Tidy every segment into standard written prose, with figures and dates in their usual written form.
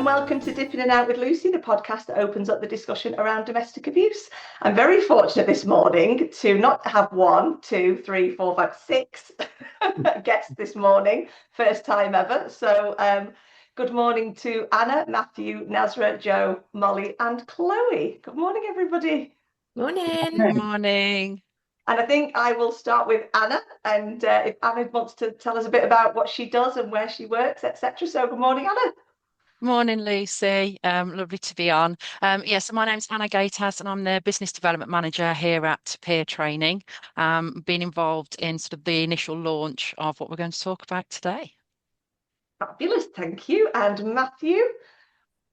and welcome to Dipping and Out with Lucy, the podcast that opens up the discussion around domestic abuse. I'm very fortunate this morning to not have one, two, three, four, five, six guests this morning, first time ever. So good morning to Anna, Matthew, Nasra, Joe, Mollie and Chloe. Good morning, everybody. Morning. Morning. And I think I will start with Anna, and if Anna wants to tell us a bit about what she does and where she works, etc. So good morning, Anna. Morning, Lucy. Lovely to be on. So my name's Anna Gatehouse and I'm the Business Development Manager here at Pier Training. Been involved in sort of the initial launch of what we're going to talk about today. Fabulous, thank you. And Matthew?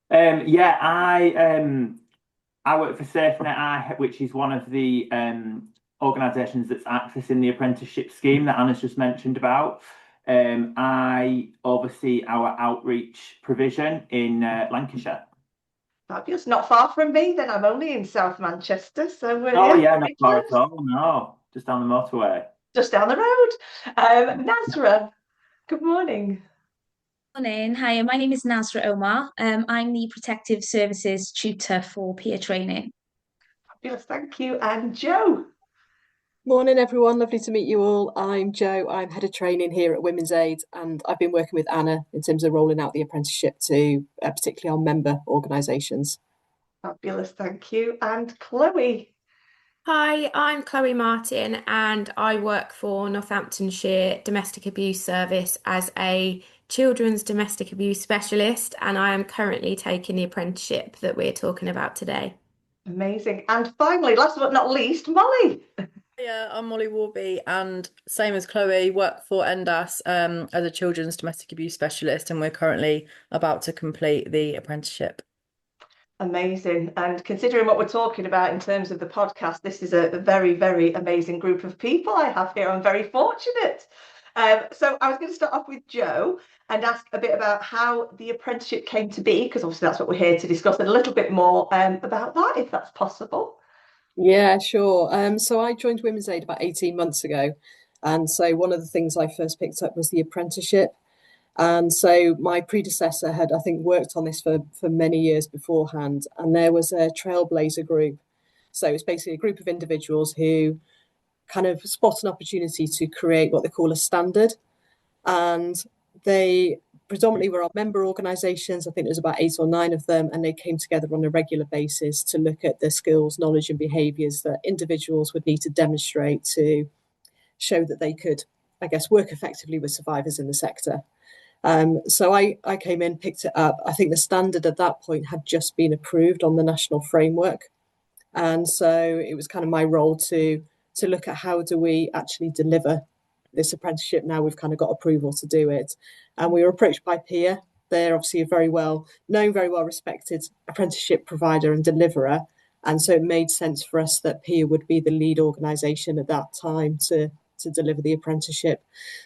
I work for SafeNet, which is one of the organisations that's accessing the apprenticeship scheme that Anna's just mentioned about. I oversee our outreach provision in Lancashire. Fabulous. Not far from me, then. I'm only in South Manchester. So not far at all. No, just down the motorway. Just down the road. Nasra, good morning. Morning. Hi, my name is Nasra Omar. I'm the Protective Services Tutor for Peer Training. Fabulous, thank you. And Joe? Morning, everyone. Lovely to meet you all. I'm Joe. I'm Head of Training here at Women's Aid, and I've been working with Anna in terms of rolling out the apprenticeship to particularly our member organisations. Fabulous, thank you. And Chloe? Hi, I'm Chloe Martin and I work for Northamptonshire Domestic Abuse Service as a children's domestic abuse specialist, and I am currently taking the apprenticeship that we're talking about today. Amazing. And finally, last but not least, Mollie. Yeah, I'm Mollie Warby, and same as Chloe, work for NDAS as a children's domestic abuse specialist, and we're currently about to complete the apprenticeship. Amazing. And considering what we're talking about in terms of the podcast, this is a very, very amazing group of people I have here. I'm very fortunate. So I was going to start off with Joe and ask a bit about how the apprenticeship came to be, because obviously that's what we're here to discuss, and a little bit more about that, if that's possible. Yeah, sure. So I joined Women's Aid about 18 months ago. And so one of the things I first picked up was the apprenticeship. And so my predecessor had, I think, worked on this for many years beforehand. And there was a trailblazer group. So it's basically a group of individuals who kind of spot an opportunity to create what they call a standard. And they predominantly were our member organisations. I think there's about 8 or 9 of them, and they came together on a regular basis to look at the skills, knowledge and behaviours that individuals would need to demonstrate to show that they could, I guess, work effectively with survivors in the sector. So I came in, picked it up. I think the standard at that point had just been approved on the national framework. And so it was kind of my role to look at how do we actually deliver this apprenticeship. Now we've kind of got approval to do it. And we were approached by Pier. They're obviously a very well known, very well respected apprenticeship provider and deliverer. And so it made sense for us that Pier would be the lead organisation at that time to deliver the apprenticeship.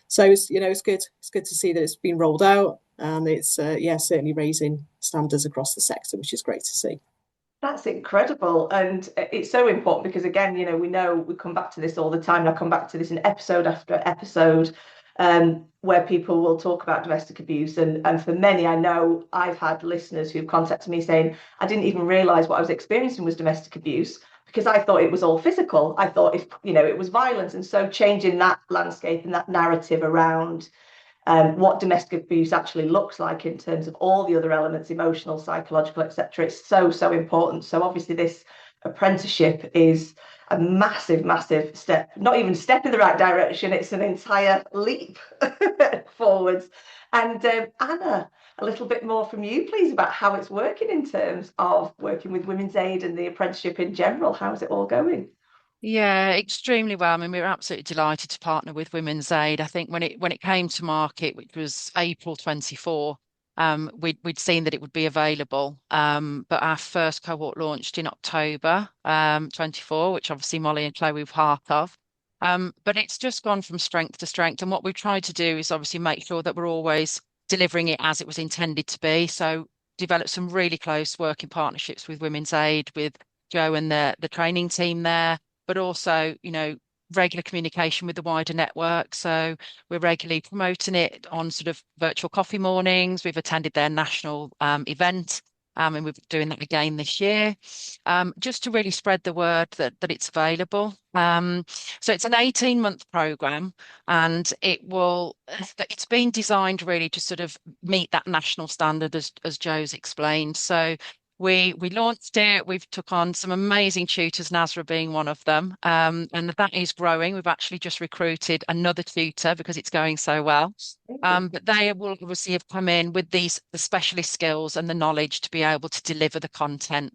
So it's good. It's good to see that it's been rolled out, and it's certainly raising standards across the sector, which is great to see. That's incredible. And it's so important because, again, we know we come back to this all the time. And I come back to this in episode after episode where people will talk about domestic abuse. And for many, I know I've had listeners who've contacted me saying, I didn't even realise what I was experiencing was domestic abuse because I thought it was all physical. I thought it was violence. And so changing that landscape and that narrative around what domestic abuse actually looks like in terms of all the other elements, emotional, psychological, etc. It's so important. So obviously this apprenticeship is a massive, massive step, not even step in the right direction. It's an entire leap forwards. And Anna, a little bit more from you, please, about how it's working in terms of working with Women's Aid and the apprenticeship in general. How's it all going? Yeah, extremely well. I mean, we were absolutely delighted to partner with Women's Aid. I think when it came to market, which was April 24, we'd seen that it would be available. But our first cohort launched in October 24, which obviously Mollie and Chloe were part of. But it's just gone from strength to strength. And what we've tried to do is obviously make sure that we're always delivering it as it was intended to be. So develop some really close working partnerships with Women's Aid, with Joe and the training team there, but also, regular communication with the wider network. So we're regularly promoting it on sort of virtual coffee mornings. We've attended their national event. And we're doing that again this year, just to really spread the word that it's available. So it's an 18-month program, and it's been designed really to sort of meet that national standard, as Joe's explained. So we launched it. We've took on some amazing tutors, Nasra being one of them, and that is growing. We've actually just recruited another tutor because it's going so well. But they will obviously have come in with the specialist skills and the knowledge to be able to deliver the content.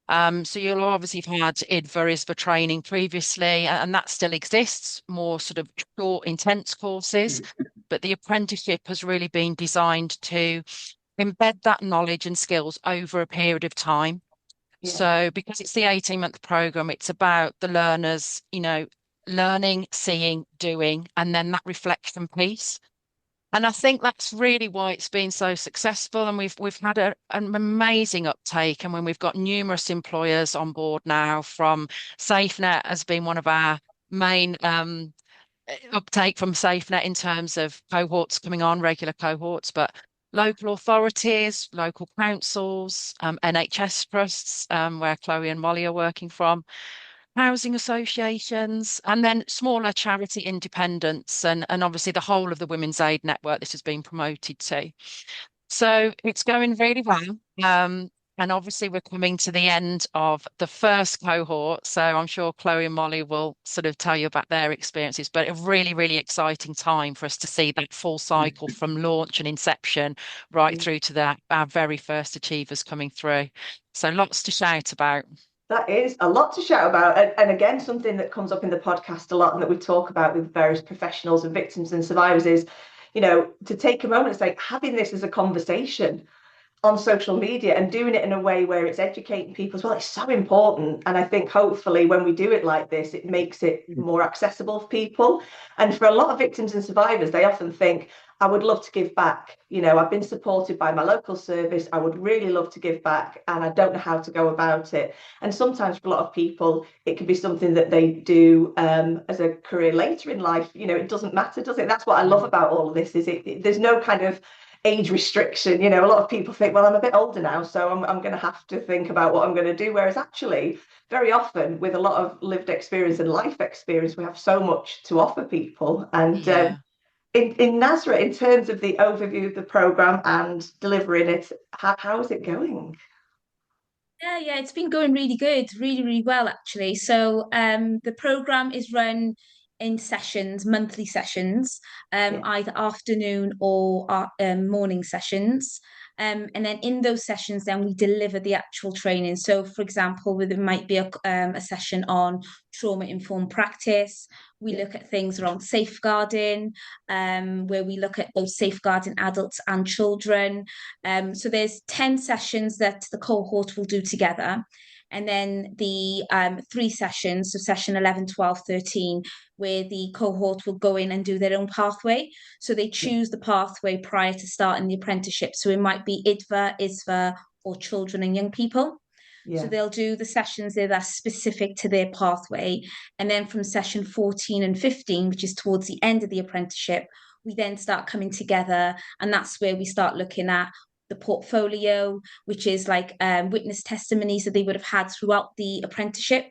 So you'll obviously have had ISVA training previously, and that still exists, more sort of short, intense courses. But the apprenticeship has really been designed to embed that knowledge and skills over a period of time. Yeah. So because it's the 18-month program, it's about the learners, learning, seeing, doing, and then that reflection piece. And I think that's really why it's been so successful. And we've had an amazing uptake. And when we've got numerous employers on board now, from SafeNet has been one of our main uptake from SafeNet in terms of cohorts coming on, regular cohorts, but local authorities, local councils, NHS trusts, where Chloe and Mollie are working from, housing associations, and then smaller charity independents, and obviously the whole of the Women's Aid network this has been promoted to. So it's going really well. And obviously we're coming to the end of the first cohort. So I'm sure Chloe and Mollie will sort of tell you about their experiences, but a really, really exciting time for us to see that full cycle from launch and inception right through to our very first achievers coming through. So lots to shout about. That is a lot to shout about. And again, something that comes up in the podcast a lot and that we talk about with various professionals and victims and survivors is, to take a moment and say, having this as a conversation on social media and doing it in a way where it's educating people as well, it's so important. And I think hopefully when we do it like this, it makes it more accessible for people. And for a lot of victims and survivors, they often think, I would love to give back. I've been supported by my local service. I would really love to give back, and I don't know how to go about it. And sometimes for a lot of people, it can be something that they do as a career later in life. It doesn't matter, does it? That's what I love about all of this, is there's no kind of age restriction. A lot of people think, well, I'm a bit older now, so I'm going to have to think about what I'm going to do. Whereas actually, very often with a lot of lived experience and life experience, we have so much to offer people. And in Nasra, in terms of the overview of the programme and delivering it, how is it going? Yeah, it's been going really good, really, really well, actually. So the programme is run in sessions, monthly sessions, either afternoon or morning sessions. And then in those sessions, then we deliver the actual training. So, for example, there might be a session on trauma-informed practice. We look at things around safeguarding, where we look at both safeguarding adults and children. So there's 10 sessions that the cohort will do together. And then the 3 sessions, so session 11, 12, 13, where the cohort will go in and do their own pathway. So they choose the pathway prior to starting the apprenticeship. So it might be ISVA, or children and young people. So they'll do the sessions that are specific to their pathway. And then from session 14 and 15, which is towards the end of the apprenticeship, we then start coming together. And that's where we start looking at the portfolio, which is like witness testimonies that they would have had throughout the apprenticeship.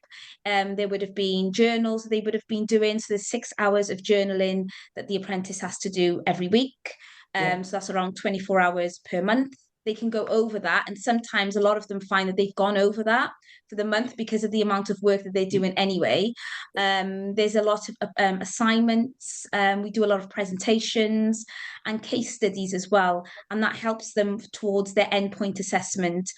There would have been journals that they would have been doing. So there's 6 hours of journaling that the apprentice has to do every week. So that's around 24 hours per month. They can go over that. And sometimes a lot of them find that they've gone over that for the month because of the amount of work that they're doing anyway. There's a lot of assignments. We do a lot of presentations and case studies as well. And that helps them towards their endpoint assessment,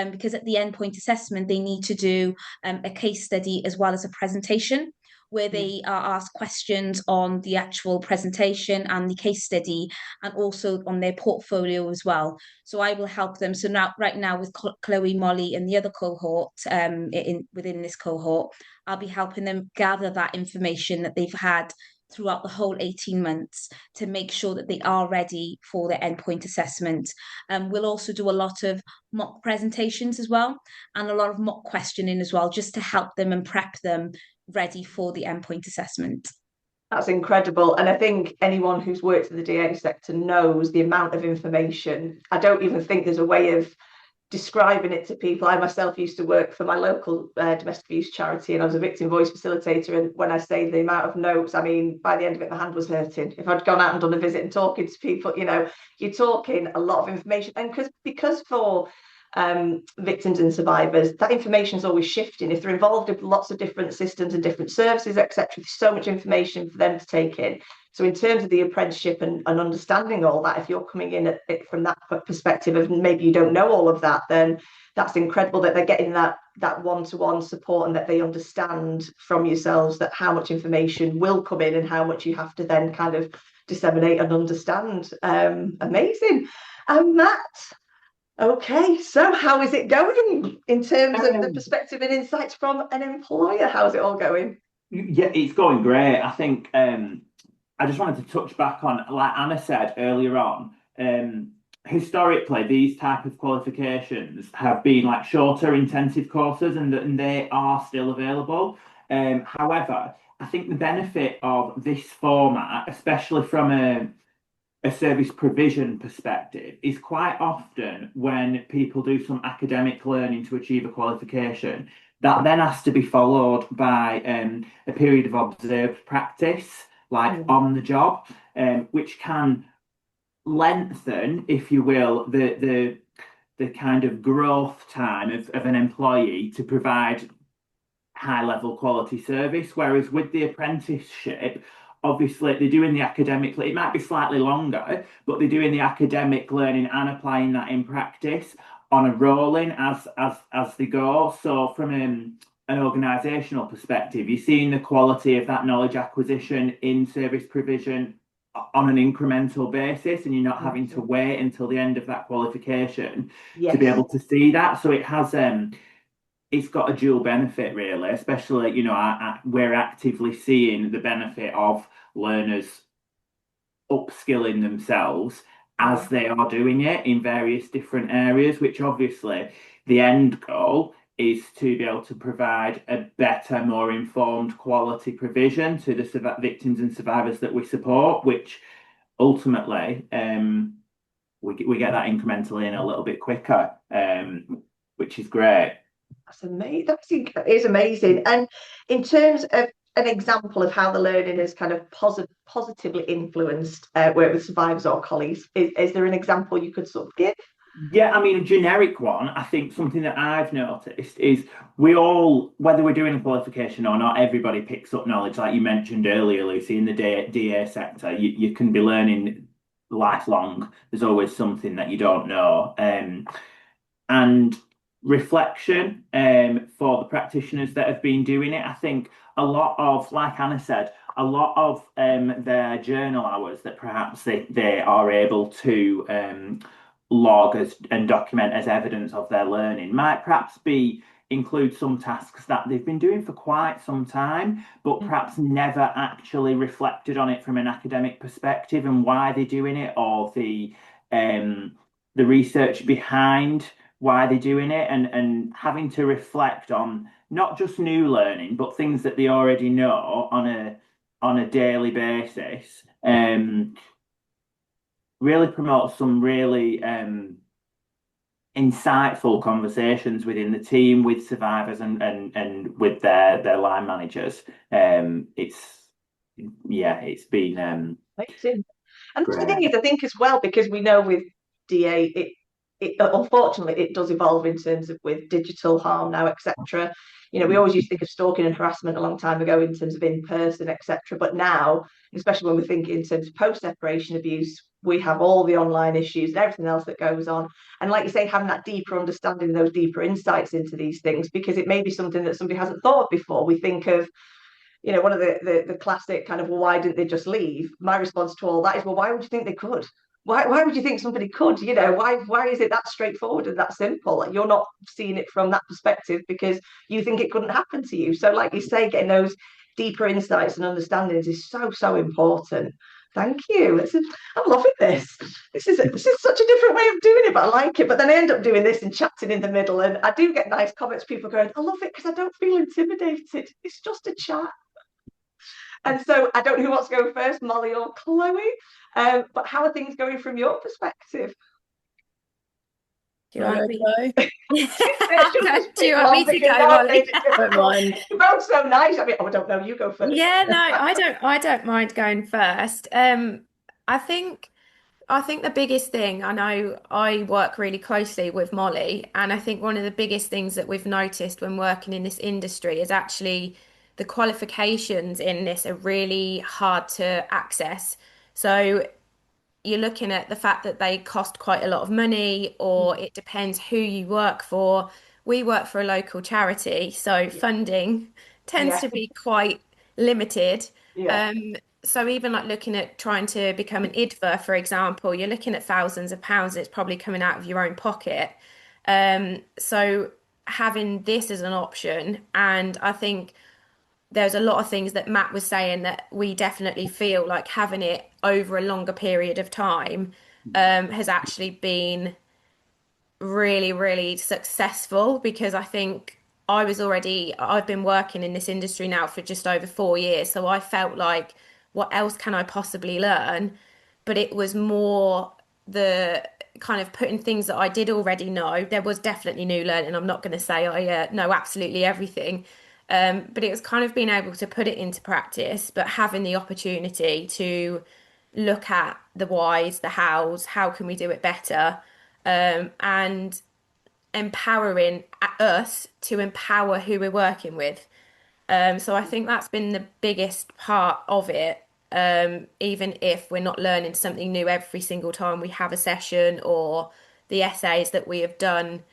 because at the endpoint assessment, they need to do a case study as well as a presentation, where they are asked questions on the actual presentation and the case study, and also on their portfolio as well. So I will help them. So right now with Chloe, Mollie, and the other cohort within this cohort, I'll be helping them gather that information that they've had throughout the whole 18 months to make sure that they are ready for their endpoint assessment. We'll also do a lot of mock presentations as well, and a lot of mock questioning as well, just to help them and prep them ready for the endpoint assessment. That's incredible. And I think anyone who's worked in the DA sector knows the amount of information. I don't even think there's a way of describing it to people. I myself used to work for my local domestic abuse charity, and I was a victim voice facilitator. And when I say the amount of notes, I mean, by the end of it, my hand was hurting. If I'd gone out and done a visit and talking to people, you're talking a lot of information. And because for victims and survivors, that information is always shifting. If they're involved in lots of different systems and different services, etc., there's so much information for them to take in. So in terms of the apprenticeship and understanding all that, if you're coming in at it from that perspective of maybe you don't know all of that, then that's incredible that they're getting that one-to-one support, and that they understand from yourselves that how much information will come in and how much you have to then kind of disseminate and understand. Amazing. Matt, okay, so how is it going in terms of the perspective and insights from an employer? How's it all going? Yeah, it's going great. I think I just wanted to touch back on, like Anna said earlier on, historically these type of qualifications have been like shorter intensive courses, and they are still available. However, I think the benefit of this format, especially from a service provision perspective, is quite often when people do some academic learning to achieve a qualification, that then has to be followed by a period of observed practice, like on the job, which can lengthen, if you will, the kind of growth time of an employee to provide high level quality service. Whereas with the apprenticeship, obviously they're doing the academic, it might be slightly longer, but they're doing the academic learning and applying that in practice on a rolling as they go. So from an organisational perspective, you're seeing the quality of that knowledge acquisition in service provision on an incremental basis, and you're not having to wait until the end of that qualification to be able to see that. So it has it's got a dual benefit, really, especially, we're actively seeing the benefit of learners upskilling themselves as they are doing it in various different areas, which obviously the end goal is to be able to provide a better, more informed quality provision to the victims and survivors that we support, which ultimately we get that incrementally in a little bit quicker, which is great. That's amazing. That is amazing. And in terms of an example of how the learning has kind of positively influenced work with survivors or colleagues, is there an example you could sort of give? Yeah, I mean, a generic one, I think something that I've noticed is we all, whether we're doing a qualification or not, everybody picks up knowledge. Like you mentioned earlier, Lucy, in the DA sector, you can be learning lifelong. There's always something that you don't know. And reflection for the practitioners that have been doing it, I think a lot of, like Anna said, a lot of their journal hours that perhaps they are able to log and document as evidence of their learning might perhaps include some tasks that they've been doing for quite some time, but perhaps never actually reflected on it from an academic perspective and why they're doing it, or the research behind why they're doing it, and having to reflect on not just new learning, but things that they already know on a daily basis. Really promotes some really insightful conversations within the team, with survivors and with their line managers. It's been amazing. And the thing is, I think as well, because we know with DA, it unfortunately it does evolve in terms of with digital harm now, etc. We always used to think of stalking and harassment a long time ago in terms of in person, etc. But now, especially when we think in terms of post-separation abuse, we have all the online issues and everything else that goes on. And like you say, having that deeper understanding, those deeper insights into these things, because it may be something that somebody hasn't thought of before. We think of, one of the classic kind of, well, why didn't they just leave? My response to all that is, well, why would you think they could? Why would you think somebody could? Why is it that straightforward and that simple? You're not seeing it from that perspective because you think it couldn't happen to you. So like you say, getting those deeper insights and understandings is so important Thank you. I'm loving this. This is such a different way of doing it, but I like it. But then I end up doing this and chatting in the middle, and I do get nice comments. People going, "I love it because I don't feel intimidated. It's just a chat." And so I don't know who wants to go first, Mollie or Chloe. But how are things going from your perspective? Do you want me? Do you want me to go, Mollie? Don't mind. You're both so nice. I mean, I don't know. You go first. Yeah, no, I don't mind going first. I think the biggest thing, I know I work really closely with Mollie, and I think one of the biggest things that we've noticed when working in this industry is actually the qualifications in this are really hard to access. So you're looking at the fact that they cost quite a lot of money, or it depends who you work for. We work for a local charity, so funding tends to be quite limited. Yeah. So even like looking at trying to become an IDVA, for example, you're looking at thousands of pounds. It's probably coming out of your own pocket. So having this as an option, and I think there's a lot of things that Matt was saying that we definitely feel like having it over a longer period of time has actually been really, really successful, because I think I've been working in this industry now for just over 4 years. So I felt like, what else can I possibly learn? But it was more the kind of putting things that I did already know. There was definitely new learning. I'm not going to say I know absolutely everything. But it was kind of being able to put it into practice, but having the opportunity to look at the whys, the hows, how can we do it better, and empowering us to empower who we're working with. So I think that's been the biggest part of it. Even if we're not learning something new every single time we have a session, or the essays that we have done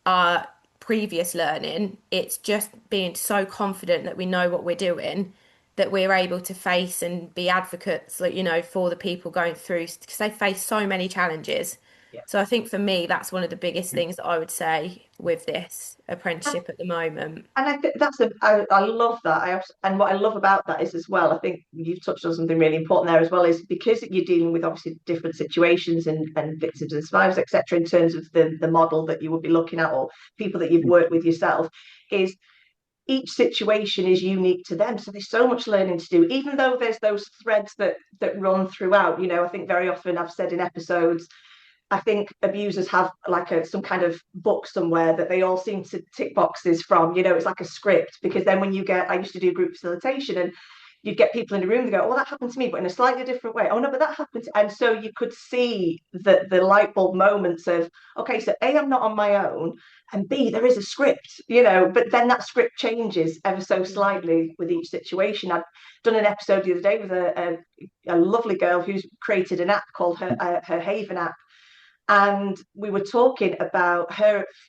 are previous learning, it's just being so confident that we know what we're doing, that we're able to face and be advocates, like, for the people going through, because they face so many challenges. Yeah. So I think for me, that's one of the biggest things that I would say with this apprenticeship at the moment. And I think I love that. And what I love about that is, as well, I think you've touched on something really important there as well, is because you're dealing with obviously different situations and victims and survivors, etc., in terms of the model that you would be looking at, or people that you've worked with yourself, is each situation is unique to them. So there's so much learning to do, even though there's those threads that run throughout. I think very often I've said in episodes, I think abusers have like some kind of book somewhere that they all seem to tick boxes from. It's like a script, because then when I used to do group facilitation, and you'd get people in the room, they go, "Oh, that happened to me, but in a slightly different way. Oh no, but that happened." And so you could see the light bulb moments of, okay, so A, I'm not on my own, and B, there is a script, but then that script changes ever so slightly with each situation. I've done an episode the other day with a lovely girl who's created an app called her Haven app. And we were talking about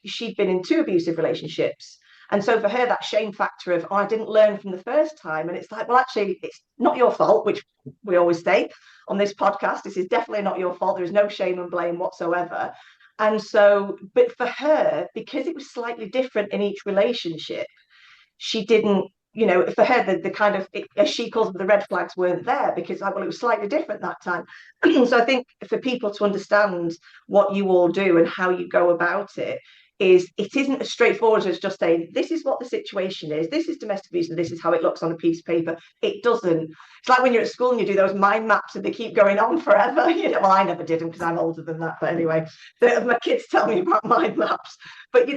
she'd been in 2 abusive relationships. And so for her, that shame factor of, "Oh, I didn't learn from the first time." And it's like, well, actually, it's not your fault, which we always say on this podcast. This is definitely not your fault. There is no shame and blame whatsoever. And so, but for her, because it was slightly different in each relationship, she didn't, for her, the kind of, as she calls them, the red flags weren't there, because it was slightly different that time. So I think for people to understand what you all do and how you go about it isn't as straightforward as just saying, "This is what the situation is, this is domestic abuse, and this is how it looks on a piece of paper." It doesn't. It's like when you're at school and you do those mind maps and they keep going on forever. Well, I never did them because I'm older than that, but anyway, my kids tell me about mind maps. But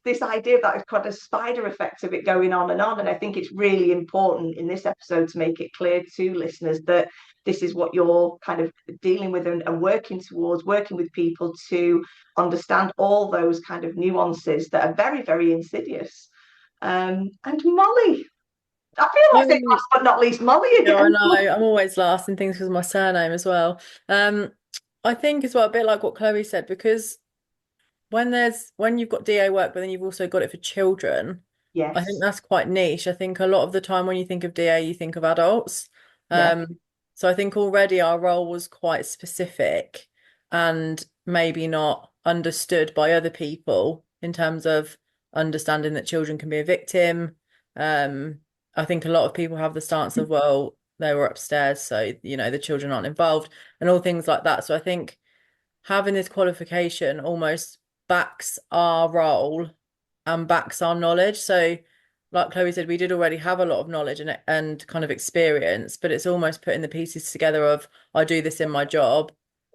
this idea of that kind of spider effect of it going on, and I think it's really important in this episode to make it clear to listeners that this is what you're kind of dealing with and working towards, working with people to understand all those kind of nuances that are very, very insidious. And Mollie, I feel like last but not least, Mollie again. I know, I'm always last in things because of my surname as well. I think as well, a bit like what Chloe said, because when you've got DA work, but then you've also got it for children. Yes. I think that's quite niche. I think a lot of the time when you think of DA, you think of adults. So I think already our role was quite specific and maybe not understood by other people in terms of understanding that children can be a victim. I think a lot of people have the stance of, well, they were upstairs, so the children aren't involved and all things like that. So I think having this qualification almost backs our role and backs our knowledge. So, like Chloe said, we did already have a lot of knowledge and kind of experience, but it's almost putting the pieces together of I do this in my job.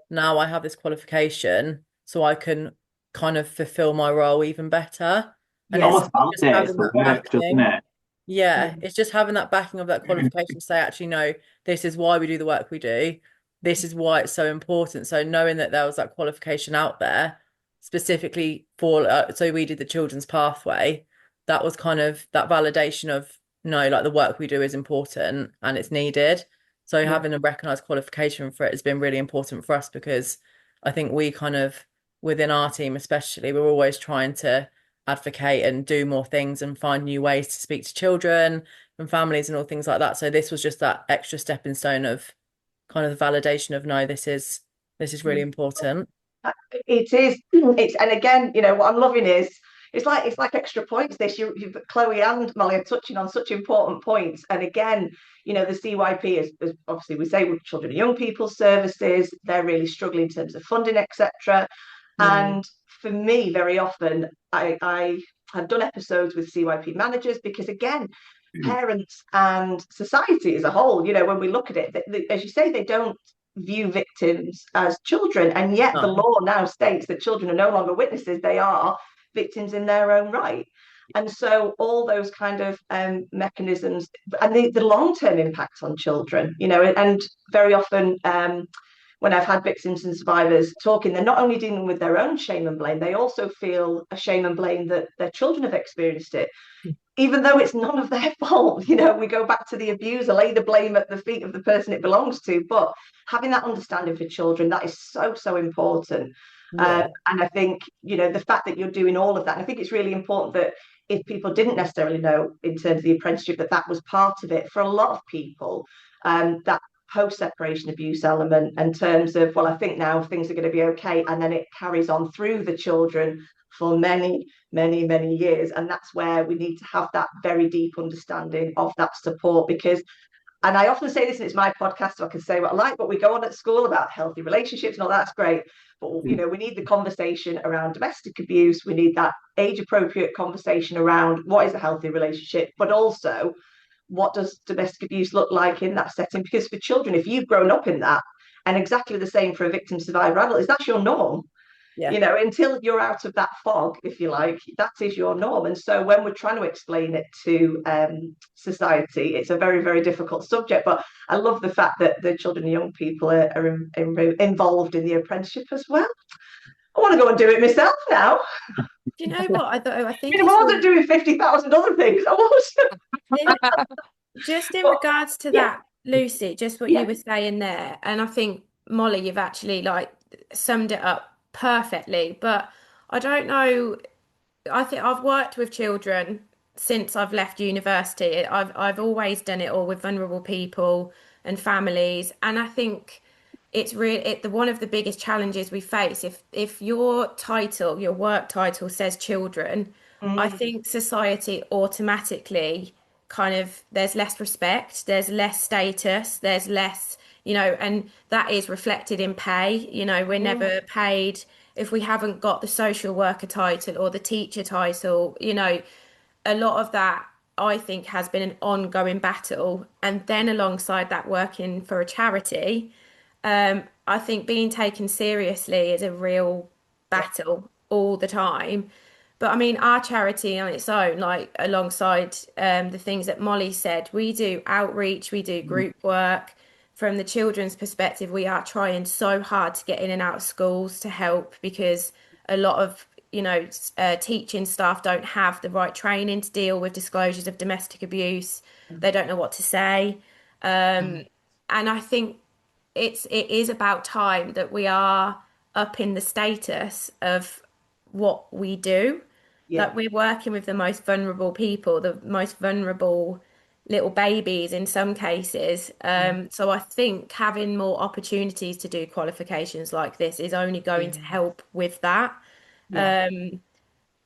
Now I have this qualification, so I can kind of fulfill my role even better. And it's Almost just validates having the that work, doesn't backing. it? Yeah, it's just having that backing of that qualification to say, actually, no, this is why we do the work we do. This is why it's so important. So knowing that there was that qualification out there specifically for, so we did the children's pathway, that was kind of that validation of, no, like the work we do is important and it's needed. So having a recognised qualification for it has been really important for us because I think we kind of, within our team especially, we're always trying to advocate and do more things and find new ways to speak to children and families and all things like that. So this was just that extra stepping stone of kind of the validation of no, this is really important. It is. It's and again, what I'm loving is it's like extra points. You've Chloe and Molly are touching on such important points. And again, the CYP is obviously we say with children and young people services, they're really struggling in terms of funding, etc. And for me, very often, I have done episodes with CYP managers because, again, parents and society as a whole, when we look at it, as you say, they don't view victims as children. And yet the law now states that children are no longer witnesses, they are victims in their own right. And so all those kind of mechanisms and the long-term impacts on children, and very often when I've had victims and survivors talking, they're not only dealing with their own shame and blame, they also feel a shame and blame that their children have experienced it, even though it's none of their fault. We go back to the abuser, lay the blame at the feet of the person it belongs to. But having that understanding for children, that is so, so important. And I think, the fact that you're doing all of that, and I think it's really important that if people didn't necessarily know in terms of the apprenticeship, that was part of it for a lot of people, that post-separation abuse element in terms of, well, I think now things are going to be okay. And then it carries on through the children for many, many, many years. And that's where we need to have that very deep understanding of that support because, and I often say this, and it's my podcast, so I can say what I like, but we go on at school about healthy relationships and all that's great. But, we need the conversation around domestic abuse. We need that age-appropriate conversation around what is a healthy relationship, but also what does domestic abuse look like in that setting? Because for children, if you've grown up in that, and exactly the same for a victim survivor adult, is that's your norm. Until you're out of that fog, if you like, that is your norm. And so when we're trying to explain it to society, it's a very, very difficult subject. But I love the fact that the children and young people are involved in the apprenticeship as well. I want to go and do it myself now. Do you know what? I think I wasn't doing 50,000 other things. I was. Just in regards to that, Lucy, just what you were saying there, and I think Molly, you've actually summed it up perfectly. But I don't know. I think I've worked with children since I've left university. I've always done it all with vulnerable people and families, and I think it's really one of the biggest challenges we face. If your work title says children, I think society automatically kind of there's less respect, there's less status, there's less, and that is reflected in pay. We're never paid if we haven't got the social worker title or the teacher title. A lot of that I think has been an ongoing battle. And then alongside that, working for a charity, I think being taken seriously is a real battle all the time. But I mean, our charity on its own, alongside the things that Molly said, we do outreach, we do group work. From the children's perspective, we are trying so hard to get in and out of schools to help because a lot of, teaching staff don't have the right training to deal with disclosures of domestic abuse. They don't know what to say. And I think it is about time that we are up in the status of what we do. That we're working with the most vulnerable people, the most vulnerable little babies in some cases. So I think having more opportunities to do qualifications like this is only going to help with that.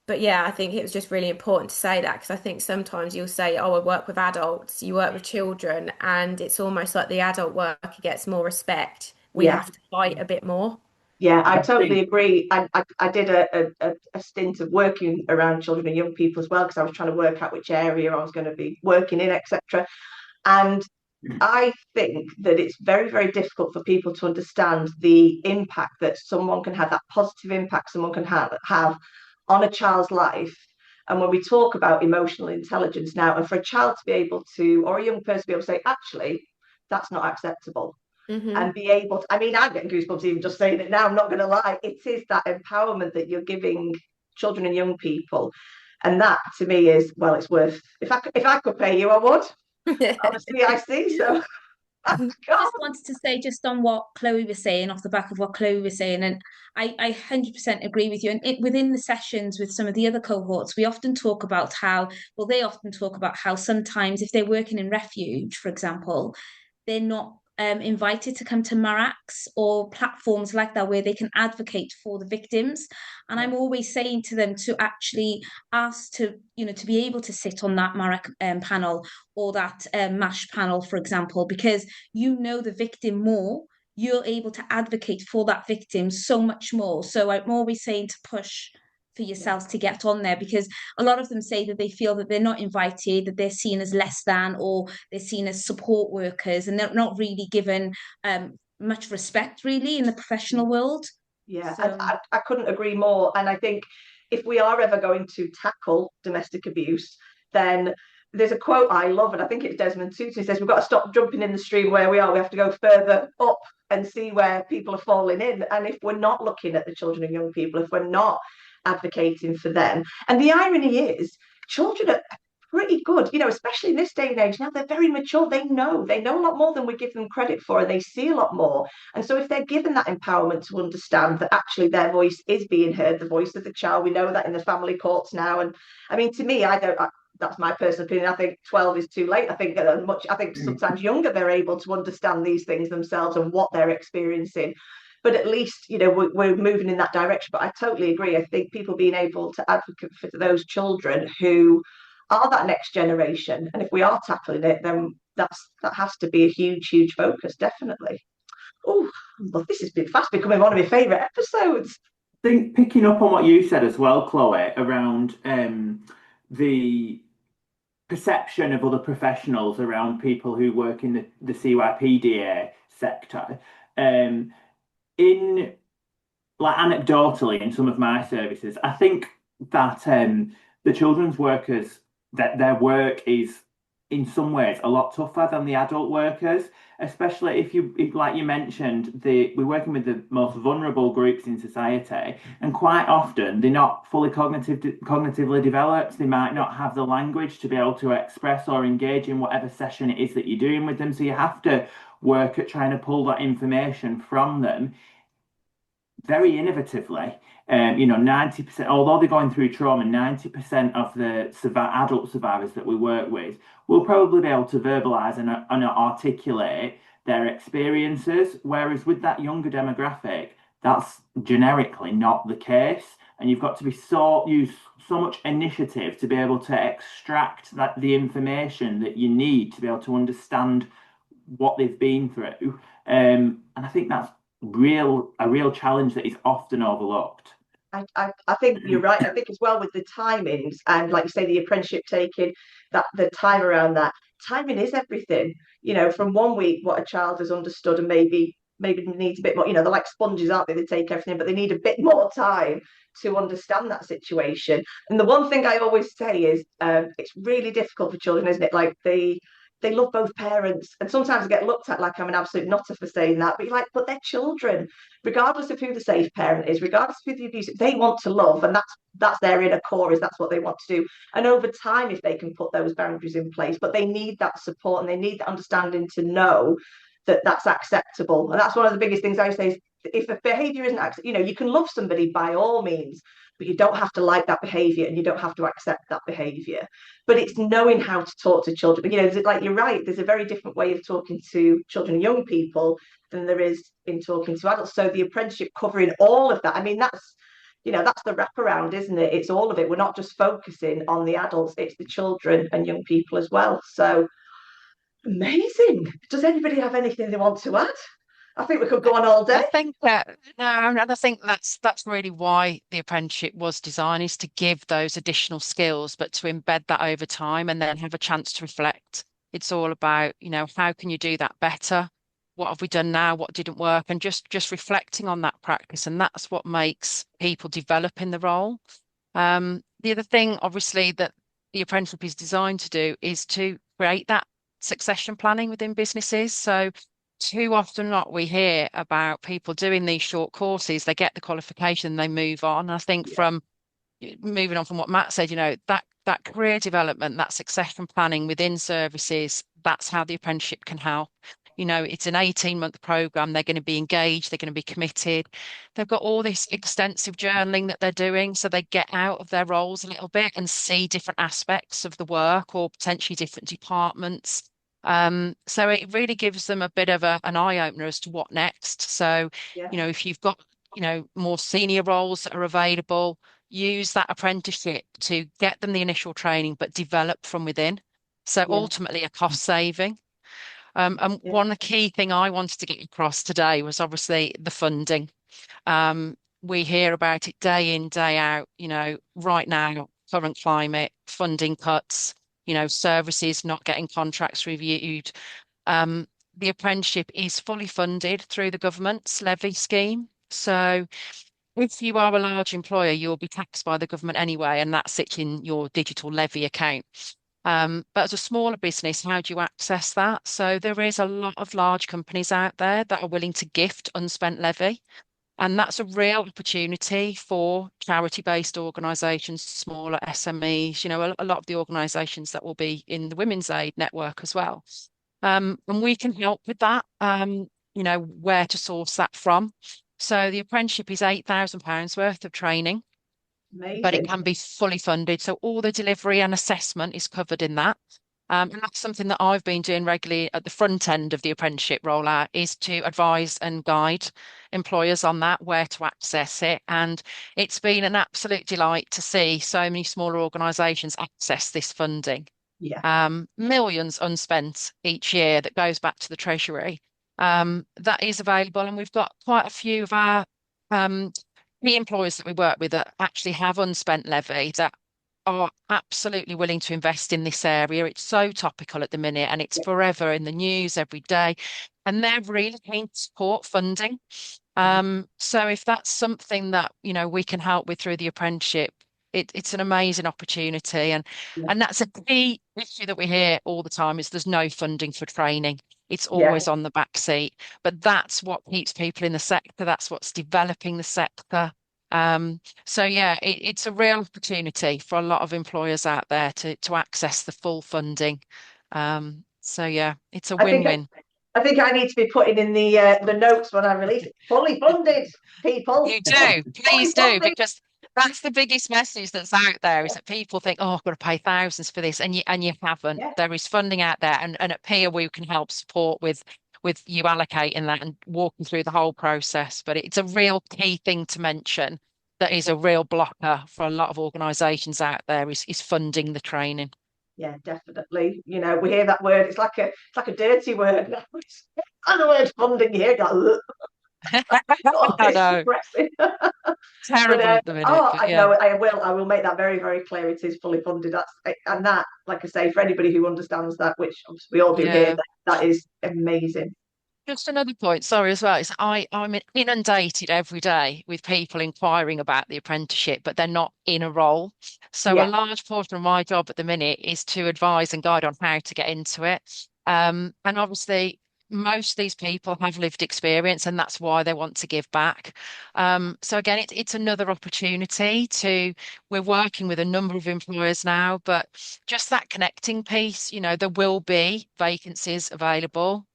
But yeah, I think it was just really important to say that, because I think sometimes you'll say, oh, I work with adults, you work with children, and it's almost like the adult worker gets more respect. We Yeah. have to fight a bit more. Yeah, I I totally think agree. I did a stint of working around children and young people as well, because I was trying to work out which area I was going to be working in, etc. And I think that it's very, very difficult for people to understand the impact that someone can have, that positive impact someone can have on a child's life. And when we talk about emotional intelligence now, and for a child to be able to, or a young person to be able to say, actually, that's not acceptable, Hmm. and be able to, I mean, I'm getting goosebumps even just saying it now, I'm not going to lie. It is that empowerment that you're giving children and young people. And that to me is, well, it's worth, if I could pay you, I would. I'm a C.I.C, so I God. just wanted to say, just on what Chloe was saying, off the back of what Chloe was saying, and I 100% agree with you. And within the sessions with some of the other cohorts, we often talk about how, well, they often talk about how sometimes if they're working in refuge, for example, they're not invited to come to Maraks or platforms like that where they can advocate for the victims. And I'm always saying to them to actually ask to, to be able to sit on that Marak panel or that MASH panel, for example, because you know the victim more, you're able to advocate for that victim so much more. So I'm always saying to push for yourselves to get on there, because a lot of them say that they feel that they're not invited, that they're seen as less than, or they're seen as support workers, and they're not really given much respect really in the professional world. Yeah, So I couldn't agree more. And I think if we are ever going to tackle domestic abuse, then there's a quote I love, and I think it's Desmond Tutu. He says, we've got to stop jumping in the stream where we are. We have to go further up and see where people are falling in. And if we're not looking at the children and young people, if we're not advocating for them, and the irony is, children are pretty good, especially in this day and age now, they're very mature. They know a lot more than we give them credit for, and they see a lot more. And so if they're given that empowerment to understand that actually their voice is being heard, the voice of the child, we know that in the family courts now. And I mean, to me, that's my personal opinion. I think 12 is too late. I think sometimes younger, they're able to understand these things themselves and what they're experiencing. But at least, we're moving in that direction. But I totally agree. I think people being able to advocate for those children who are that next generation, and if we are tackling it, then that has to be a huge, huge focus, definitely. Oh, well, this has been fast becoming one of my favourite episodes. I think picking up on what you said as well, Chloe, around the perception of other professionals around people who work in the CYPDA sector. In like anecdotally in some of my services, I think that the children's workers, that their work is in some ways a lot tougher than the adult workers, especially if like you mentioned, we're working with the most vulnerable groups in society, and quite often they're not fully cognitively developed. They might not have the language to be able to express or engage in whatever session it is that you're doing with them. So you have to work at trying to pull that information from them very innovatively. 90%, although they're going through trauma, 90% of the adult survivors that we work with will probably be able to verbalize and articulate their experiences. Whereas with that younger demographic, that's generically not the case. And you've got to use so much initiative to be able to extract the information that you need to be able to understand what they've been through. And I think that's a real challenge that is often overlooked. I think you're right. I think as well with the timings, and like you say, the apprenticeship taking that the time around that, timing is everything. From 1 week, what a child has understood, and maybe needs a bit more. They're like sponges, aren't they? They take everything, but they need a bit more time to understand that situation. And the one thing I always say is, it's really difficult for children, isn't it? Like they love both parents, and sometimes I get looked at like I'm an absolute nutter for saying that, but you're like, but they're children, regardless of who the safe parent is, regardless of who the abuser, they want to love, and that's their inner core, is that's what they want to do. And over time, if they can put those boundaries in place, but they need that support and they need that understanding to know that that's acceptable. And that's one of the biggest things I say is, if the behavior isn't acceptable, you can love somebody by all means, but you don't have to like that behavior and you don't have to accept that behavior. But it's knowing how to talk to children. Like you're right, there's a very different way of talking to children and young people than there is in talking to adults. So the apprenticeship covering all of that, I mean, that's the wraparound, isn't it? It's all of it. We're not just focusing on the adults, it's the children and young people as well. So amazing. Does anybody have anything they want to add? I think we could go on all I day. think no, and I think that's really why the apprenticeship was designed, is to give those additional skills, but to embed that over time and then have a chance to reflect. It's all about, how can you do that better? What have we done now? What didn't work? And just reflecting on that practice, and that's what makes people develop in the role. The other thing, obviously, that the apprenticeship is designed to do is to create that succession planning within businesses. So too often not we hear about people doing these short courses, they get the qualification, they move on. I think from moving on from what Matt said, that career development, that succession planning within services, that's how the apprenticeship can help. It's an 18-month program. They're going to be engaged, they're going to be committed. They've got all this extensive journaling that they're doing, so they get out of their roles a little bit and see different aspects of the work or potentially different departments. So it really gives them a bit of an eye opener as to what next. So, Yeah. If you've got, more senior roles that are available, use that apprenticeship to get them the initial training, but develop from within. So ultimately a cost saving. And one key thing I wanted to get across today was obviously the funding. We hear about it day in, day out, right now, current climate, funding cuts, services not getting contracts reviewed. The apprenticeship is fully funded through the government's levy scheme. So if you are a large employer, you'll be taxed by the government anyway, and that sits in your digital levy account. But as a smaller business, how do you access that? So there is a lot of large companies out there that are willing to gift unspent levy. And that's a real opportunity for charity-based organisations, smaller SMEs, a lot of the organisations that will be in the Women's Aid network as well. And we can help with that, where to source that from. So the apprenticeship is £8,000 worth of training. Amazing. But it can be fully funded. So all the delivery and assessment is covered in that. And that's something that I've been doing regularly at the front end of the apprenticeship rollout, is to advise and guide employers on that, where to access it. And it's been an absolute delight to see so many smaller organisations access this funding. Yeah. Millions unspent each year that goes back to the Treasury. That is available. And we've got quite a few of our the employers that we work with that actually have unspent levy that are absolutely willing to invest in this area. It's so topical at the minute and it's forever in the news every day. And they're really keen to support funding. So if that's something that, we can help with through the apprenticeship, it's an amazing opportunity. And that's a key issue that we hear all the time, is there's no funding for training. It's always on the back seat, but that's what keeps people in the sector. That's what's developing the sector. So it's a real opportunity for a lot of employers out there to access the full funding. It's a win-win. I think I need to be putting in the notes when I release it. Fully funded, people. You do, please do, because that's the biggest message that's out there, is that people think, oh, I've got to pay thousands for this, and you haven't. Yeah. There is funding out there, and at Pier we can help support with you allocating that and walking through the whole process. But it's a real key thing to mention that is a real blocker for a lot of organisations out there, is funding the training. Yeah, definitely. We hear that word. It's like a dirty word. And the word funding here. I know. Terrible at the minute. I will make that very, very clear. It is fully funded. And that, like I say, for anybody who understands that, which we all do here, that is amazing. Just another point, sorry, as well, is I'm inundated every day with people inquiring about the apprenticeship, but they're not in a role. So a large portion of my job at the minute is to advise and guide on how to get into it. And obviously, most of these people have lived experience, and that's why they want to give back. So again, it's another opportunity we're working with a number of employers now, but just that connecting piece, there will be vacancies available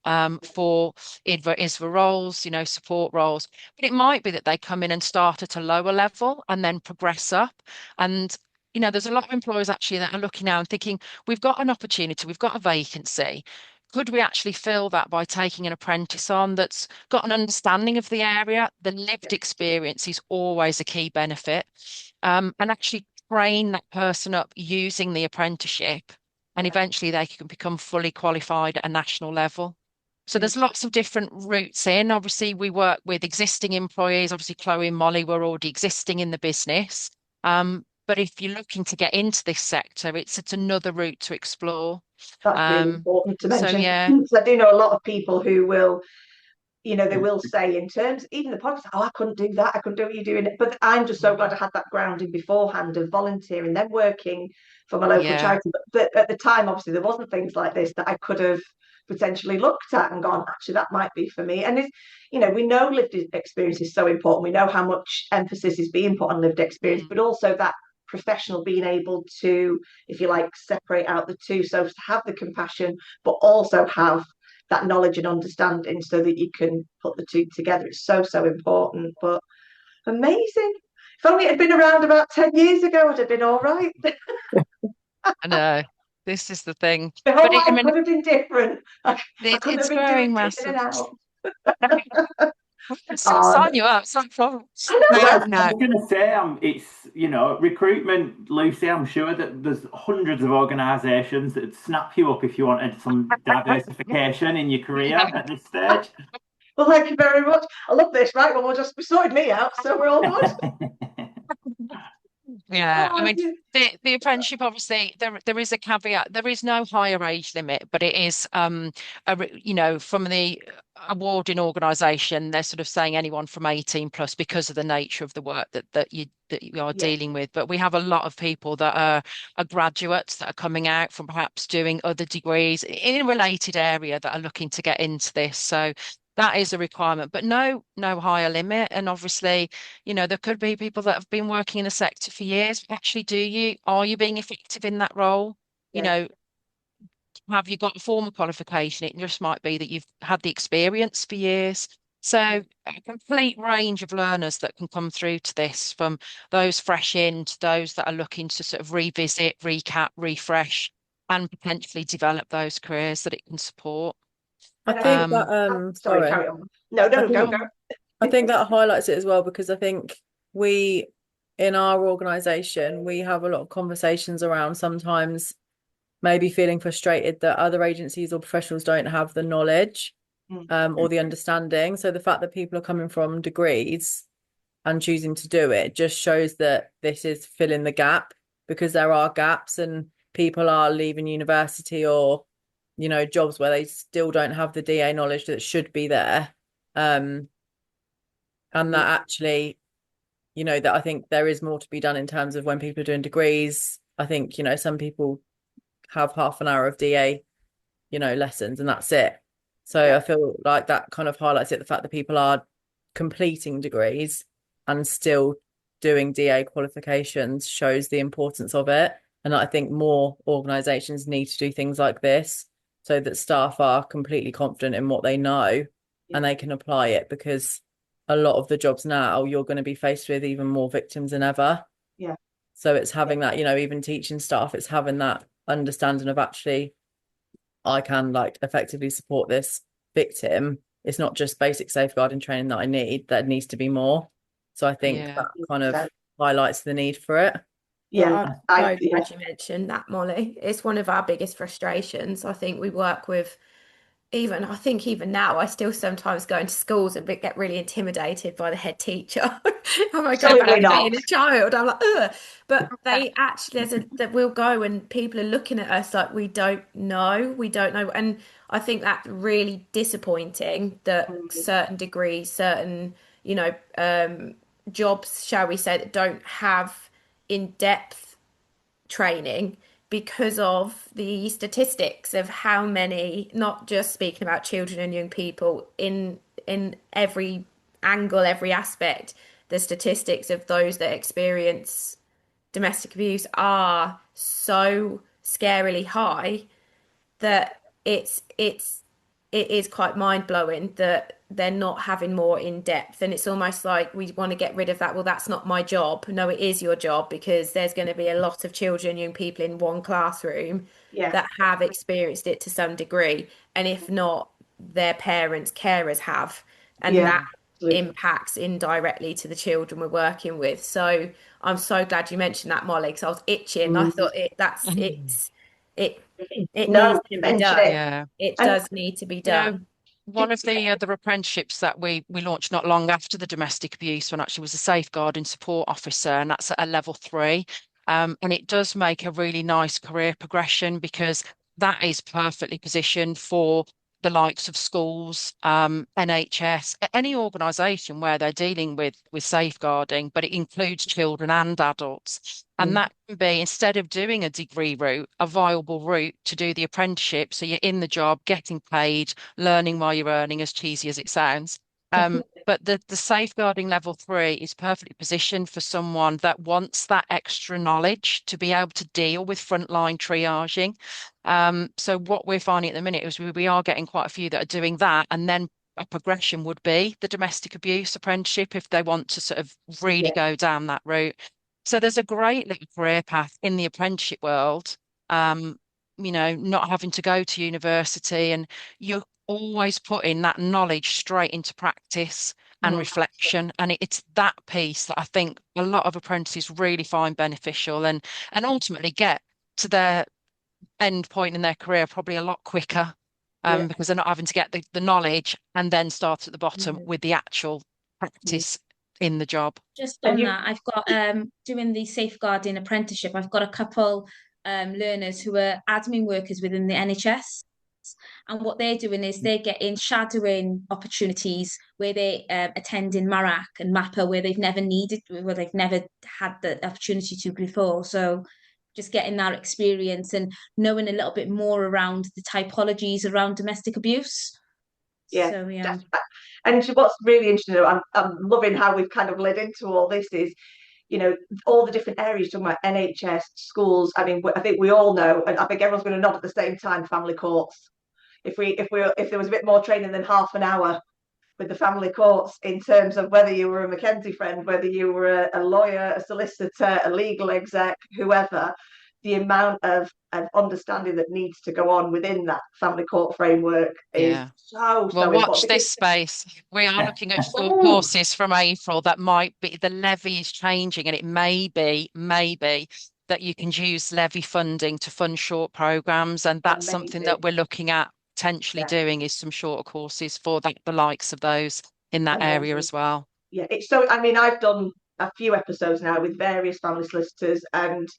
for ISVA roles, support roles, but it might be that they come in and start at a lower level and then progress up. And there's a lot of employers actually that are looking now and thinking, we've got an opportunity, we've got a vacancy. could we actually fill that by taking an apprentice on that's got an understanding of the area? The lived experience is always a key benefit, and actually train that person up using the apprenticeship, and eventually they can become fully qualified at a national level. So there's lots of different routes in. Obviously, we work with existing employees. Obviously, Chloe and Mollie were already existing in the business. But if you're looking to get into this sector, it's another route to explore. That's really important to So mention. yeah, So I do know a lot of people who will, they will say in terms, even the podcast, oh, I couldn't do that. I couldn't do what you're doing. But I'm just so glad I had that grounding beforehand of volunteering, then working for my local yeah, charity. But at the time, obviously, there wasn't things like this that I could have potentially looked at and gone, actually, that might be for me. And it's, we know lived experience is so important. We know how much emphasis is being put on lived experience, but also that professional being able to, if you like, separate out the two. So to have the compassion, but also have that knowledge and understanding so that you can put the two together. It's so, so important. But amazing. If only it had been around about 10 years ago, I'd have been all right. I know. This is the thing. The whole But life could have been different. I couldn't have it's been doing growing dipping and massive. out. Sign you up, it's not a problem. I know. I was going to say, it's, recruitment, Lucy, I'm sure that there's hundreds of organisations that would snap you up if you wanted some diversification in your career at this stage. Well, thank you very much. I love this. Right, well, we'll just be sorting me out, so we're all good. Yeah, Oh, I mean, the apprenticeship, obviously, there is a caveat. There is no higher age limit, but it is, from the awarding organisation, they're sort of saying anyone from 18 plus because of the nature of the work that you are dealing with. But we have a lot of people that are graduates that are coming out from perhaps doing other degrees in a related area that are looking to get into this. So that is a requirement, but no higher limit. And obviously, there could be people that have been working in the sector for years. Actually, are you being effective in that role? Have you got a formal qualification? It just might be that you've had the experience for years. So a complete range of learners that can come through to this, from those fresh in to those that are looking to sort of revisit, recap, refresh, and potentially develop those careers that it can support. I think that sorry, carry on. No, go. I think that highlights it as well, because I think we, in our organisation, we have a lot of conversations around sometimes maybe feeling frustrated that other agencies or professionals don't have the knowledge or the understanding. So the fact that people are coming from degrees and choosing to do it just shows that this is filling the gap, because there are gaps and people are leaving university or, jobs where they still don't have the DA knowledge that should be there. And that actually, that I think there is more to be done in terms of when people are doing degrees. I think, some people have half an hour of DA, lessons, and that's it. So I feel like that kind of highlights it, the fact that people are completing degrees and still doing DA qualifications shows the importance of it. And I think more organisations need to do things like this so that staff are completely confident in what they know and they can apply it, because a lot of the jobs now you're going to be faced with even more victims than ever. Yeah. So it's having that, even teaching staff, it's having that understanding of actually I can effectively support this victim. It's not just basic safeguarding training that needs to be more. So I think that kind of highlights the need for it. Yeah, I'm glad you mentioned that, Mollie. It's one of our biggest frustrations. I think we work with, even now, I still sometimes go into schools and get really intimidated by the head teacher. I'm like, go back to being a child. I'm like, ugh. But they actually, that we'll go and people are looking at us like we don't know. And I think that's really disappointing that certain degrees, certain, jobs, shall we say, that don't have in-depth training, because of the statistics of how many, not just speaking about children and young people, in every angle, every aspect, the statistics of those that experience domestic abuse are so scarily high that it's it is quite mind-blowing that they're not having more in depth. And it's almost like we want to get rid of that. Well, that's not my job. No, it is your job, because there's going to be a lot of children, young people in one classroom that have experienced it to some degree. And if not, their parents, carers have. And that impacts indirectly to the children we're working with. So I'm so glad you mentioned that, Molly, because I was itching. I thought it needs to be done. Yeah. It does need to be done. One of the other apprenticeships that we launched not long after the domestic abuse one actually was a safeguarding support officer, and that's at a level 3. And it does make a really nice career progression, because that is perfectly positioned for the likes of schools, NHS, any organisation where they're dealing with safeguarding, but it includes children and adults. And that can be, instead of doing a degree route, a viable route to do the apprenticeship. So you're in the job, getting paid, learning while you're earning, as cheesy as it sounds. But the safeguarding level 3 is perfectly positioned for someone that wants that extra knowledge to be able to deal with frontline triaging. So what we're finding at the minute is we are getting quite a few that are doing that, and then a progression would be the domestic abuse apprenticeship if they want to sort of really go down that route. So there's a great little career path in the apprenticeship world, not having to go to university, and you're always putting that knowledge straight into practice and reflection. And it's that piece that I think a lot of apprentices really find beneficial, and ultimately get to their end point in their career probably a lot quicker, because they're not having to get the knowledge and then start at the bottom with the actual practice in the job. Just on that, I've got doing the safeguarding apprenticeship, I've got a couple learners who are admin workers within the NHS. And what they're doing is they're getting shadowing opportunities where they attending Marac and MAPA, where they've never had the opportunity to before. So just getting that experience and knowing a little bit more around the typologies around domestic abuse. So, and what's really interesting, I'm loving how we've kind of led into all this, is all the different areas, talking about NHS, schools. I mean, I think we all know, and I think everyone's going to nod at the same time, family courts. If there was a bit more training than half an hour with the family courts, in terms of whether you were a Mackenzie friend, whether you were a lawyer, a solicitor, a legal exec, whoever, the amount of understanding that needs to go on within that family court framework is so important. Watch this space. We are looking at short courses from April that might be, the levy is changing, and it may be that you can use levy funding to fund short programs, and that's something that we're looking at potentially doing, is some shorter courses for the likes of those in that area as well. Yeah, it's so, I mean, I've done a few episodes now with various family solicitors, and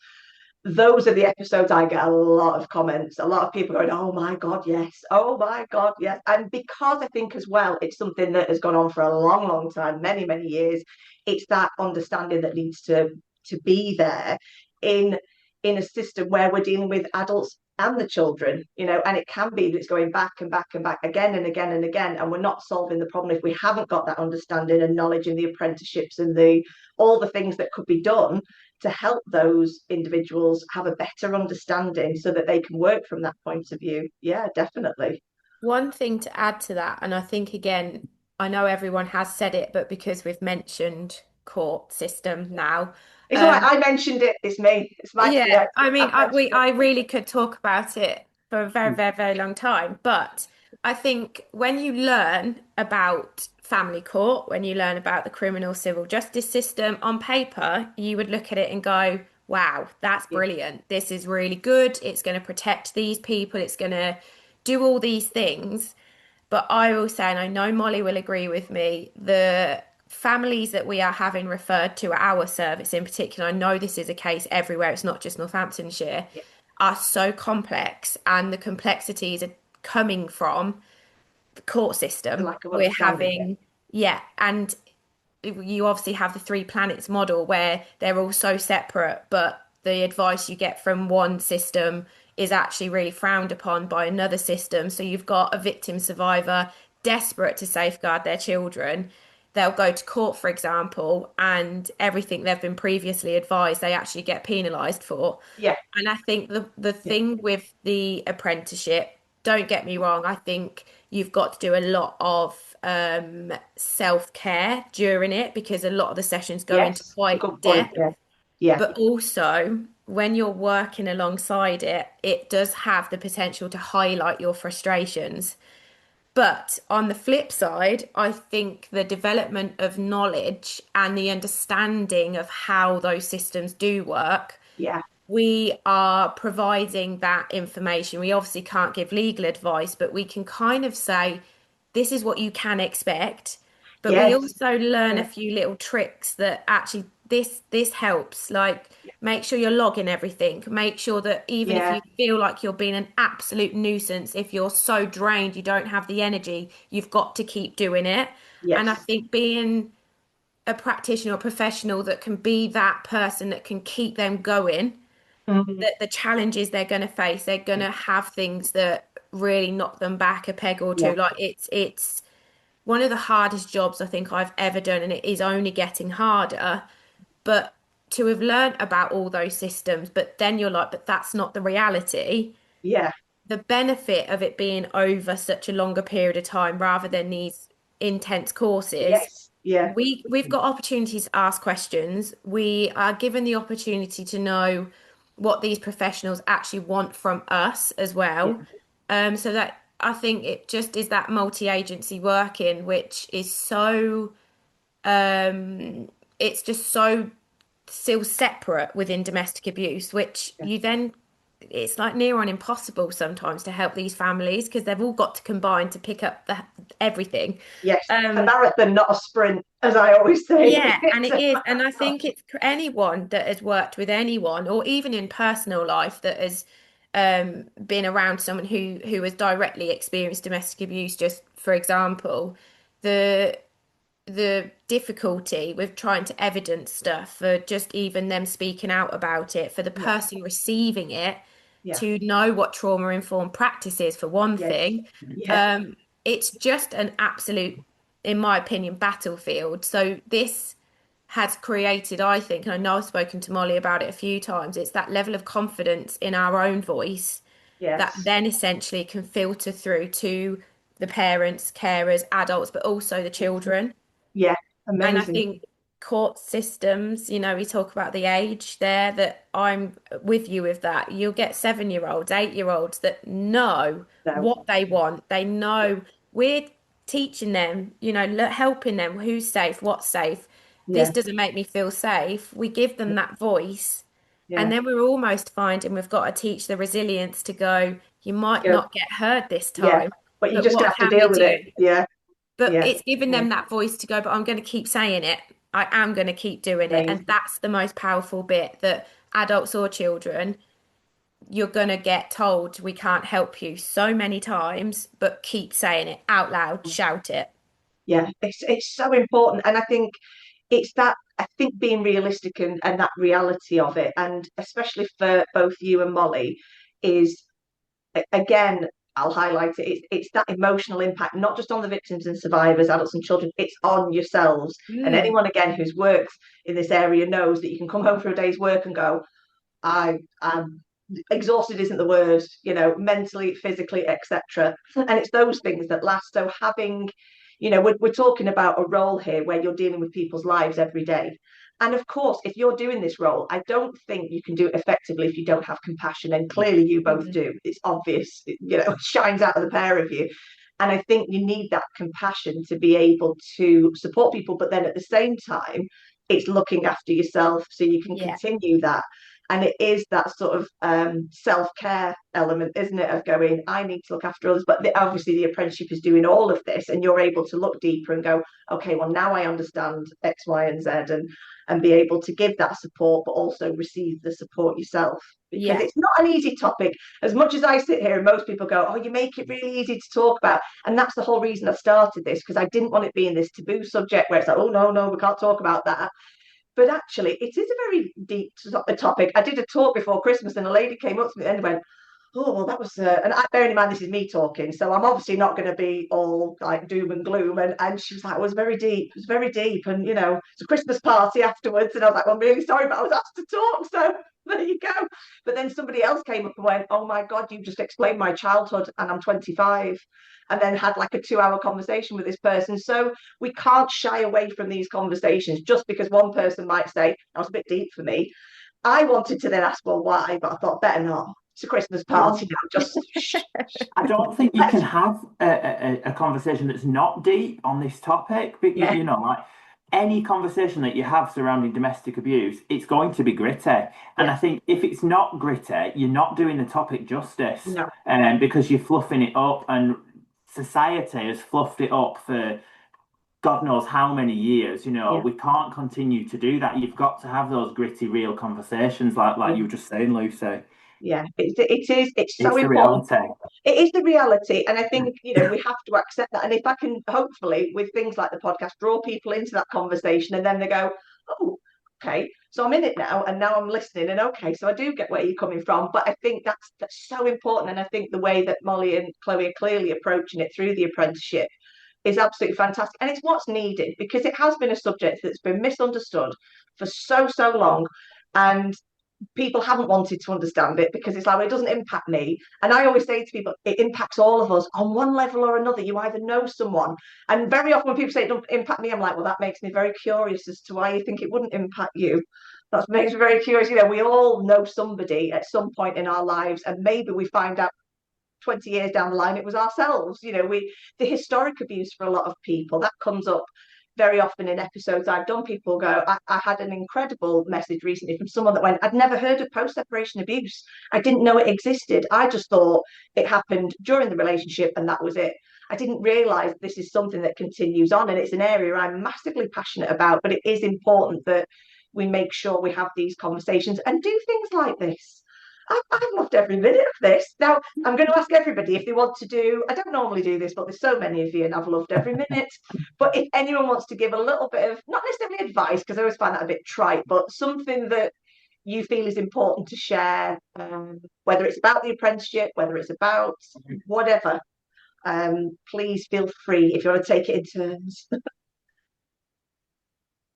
those are the episodes I get a lot of comments, a lot of people going, oh my God, yes. Oh my God, yes. And because I think as well, it's something that has gone on for a long, long time, many, many years. It's that understanding that needs to be there in a system where we're dealing with adults and the children, and it can be that it's going back and back and back again and again and again, and we're not solving the problem if we haven't got that understanding and knowledge in the apprenticeships and all the things that could be done to help those individuals have a better understanding so that they can work from that point of view. Yeah, definitely. One thing to add to that, and I think, again, I know everyone has said it, but because we've mentioned court system now, it's all right. I mentioned it. It's me. It's my. Yeah, I mean, I really could talk about it for a very, very, very long time. But I think when you learn about family court, when you learn about the criminal civil justice system, on paper, you would look at it and go, wow, that's brilliant. This is really good. It's going to protect these people. It's going to do all these things. But I will say, and I know Molly will agree with me, the families that we are having referred to our service in particular, I know this is a case everywhere, it's not just Northamptonshire, are so complex, and the complexities are coming from the court system. We're having, and you obviously have the 3 planets model where they're all so separate, but the advice you get from one system is actually really frowned upon by another system. So you've got a victim survivor desperate to safeguard their children. They'll go to court, for example, and everything they've been previously advised, they actually get penalised for. Yeah. And I think the thing with the apprenticeship, don't get me wrong, I think you've got to do a lot of self-care during it, because a lot of the sessions go into Yes, a quite good point. depth. Yeah. But also, when you're working alongside it, it does have the potential to highlight your frustrations. But on the flip side, I think the development of knowledge and the understanding of how those systems do work, Yeah. we are providing that information. We obviously can't give legal advice, but we can kind of say, this is what you can expect. But we Yes. also learn a Yeah. few little tricks that actually this helps. Like, make sure you're logging everything. Make sure that even if Yeah. you feel like you're being an absolute nuisance, if you're so drained, you don't have the energy, you've got to keep doing it. And I Yes. think being a practitioner or professional that can be that person that can keep them going, Mhm. that the challenges they're going to face, they're going to have things that really knock them back a peg or Yeah. two. Like, it's one of the hardest jobs I think I've ever done, and it is only getting harder. But to have learned about all those systems, but then you're like, but that's not the reality. Yeah. The benefit of it being over such a longer period of time rather than these intense courses, Yes. Yeah. we've got opportunities to ask questions. We are given the opportunity to know what these professionals actually want from us as Yeah. well. So that I think it just is that multi-agency working, which is so it's just so still separate within domestic abuse, which Yeah. you then it's like near on impossible sometimes to help these families because they've all got to combine to pick up everything. Yes. A Um, marathon, not a sprint, as I always say. yeah, and It's it a is. And I marathon. think it's anyone that has worked with anyone, or even in personal life, that has been around someone who has directly experienced domestic abuse. Just for example, the the difficulty with trying to evidence stuff, for just even them speaking out about it, for the Yeah. person receiving it Yeah. to know what trauma-informed practice is, for one Yes. thing. Yeah. Um, it's just an absolute, in my opinion, battlefield. So this has created, I think, and I know I've spoken to Molly about it a few times, it's that level of confidence in our own voice that Yes. then essentially can filter through to the parents, carers, adults, but also the children. Yeah. And I Amazing. think court systems, we talk about the age there, that I'm with you with that. You'll get 7-year-olds, 8-year-olds that know No. what they want. They Yeah. know we're teaching them, helping them who's safe, what's safe. This Yeah. doesn't make me feel safe. We give them that voice. And Yeah. then we're almost finding we've got to teach the resilience to go, you might Yeah. not get heard this Yeah. time, But you're but just gonna what have to can we deal with it. do? Yeah. But Yeah. it's giving Yeah. them that voice to go, but I'm going to keep saying it. I am going to keep doing it. And Amazing. that's the most powerful bit, that adults or children, you're going to get told we can't help you so many times, but keep saying it out loud, shout it. Yeah. It's so important. And I think it's that, I think being realistic and that reality of it, and especially for both you and Molly, is again, I'll highlight it. It's that emotional impact, not just on the victims and survivors, adults and children. It's on yourselves. And Mm, anyone again who's worked in this area knows that you can come home for a day's work and go, I'm exhausted isn't the word, mentally, physically, etc. And it's those things that last. So having, we're talking about a role here where you're dealing with people's lives every day. And of course, if you're doing this role, I don't think you can do it effectively if you don't have compassion. And clearly you both mm, do. It's obvious, it shines out of the pair of you. And I think you need that compassion to be able to support people. But then at the same time, it's looking after yourself so you can yeah, continue that. And it is that sort of self-care element, isn't it, of going, I need to look after others. But obviously the apprenticeship is doing all of this, and you're able to look deeper and go, okay, well, now I understand X, Y, and Z, and be able to give that support, but also receive the support yourself. Because yeah, it's not an easy topic. As much as I sit here and most people go, oh, you make it really easy to talk about. And that's the whole reason I started this, because I didn't want it being this taboo subject where it's like, oh, no, we can't talk about that. But actually, it is a very deep topic. I did a talk before Christmas, and a lady came up to me and went, "Oh, well, that was." And bearing in mind, this is me talking, so I'm obviously not going to be all like doom and gloom. And she was like, "It was very deep. It was very deep." And it's a Christmas party afterwards, and I was like, "Well, I'm really sorry, but I was asked to talk." So there you go. But then somebody else came up and went, oh my God, you just explained my childhood and I'm 25. And then had like a 2 hour conversation with this person. So we can't shy away from these conversations just because one person might say, that was a bit deep for me. I wanted to then ask, well, why? But I thought, better not. It's a Christmas party now. Just I don't think you can have a conversation that's not deep on this topic. But Yeah. you know, like any conversation that you have surrounding domestic abuse, it's going to be gritty. And I think if it's not gritty, you're not doing the topic justice. No. Because you're fluffing it up, and society has fluffed it up for God knows how many years. You know, we can't continue to do that. You've got to have those gritty, real conversations, like you were just saying, Lucy. Yeah, it is. It's so the important. reality. It is the reality. And I think, we have to accept that. And if I can, hopefully, with things like the podcast, draw people into that conversation and then they go, oh, okay, so I'm in it now. And now I'm listening. And okay, so I do get where you're coming from. But I think that's so important. And I think the way that Mollie and Chloe are clearly approaching it through the apprenticeship is absolutely fantastic. And it's what's needed because it has been a subject that's been misunderstood for so, so long. And people haven't wanted to understand it because it's like, well, it doesn't impact me. And I always say to people, it impacts all of us on one level or another. You either know someone, and very often when people say it doesn't impact me, I'm like, well, that makes me very curious as to why you think it wouldn't impact you. That makes me very curious. We all know somebody at some point in our lives, and maybe we find out 20 years down the line it was ourselves. The historic abuse for a lot of people that comes up very often in episodes I've done. People go, I had an incredible message recently from someone that went, I'd never heard of post-separation abuse. I didn't know it existed. I just thought it happened during the relationship and that was it. I didn't realize this is something that continues on, and it's an area I'm massively passionate about. But it is important that we make sure we have these conversations and do things like this. I've loved every minute of this. Now, I'm going to ask everybody if they want to do, I don't normally do this, but there's so many of you and I've loved every minute. But if anyone wants to give a little bit of, not necessarily advice, because I always find that a bit trite, but something that you feel is important to share, whether it's about the apprenticeship, whether it's about whatever, please feel free if you want to take it in turns.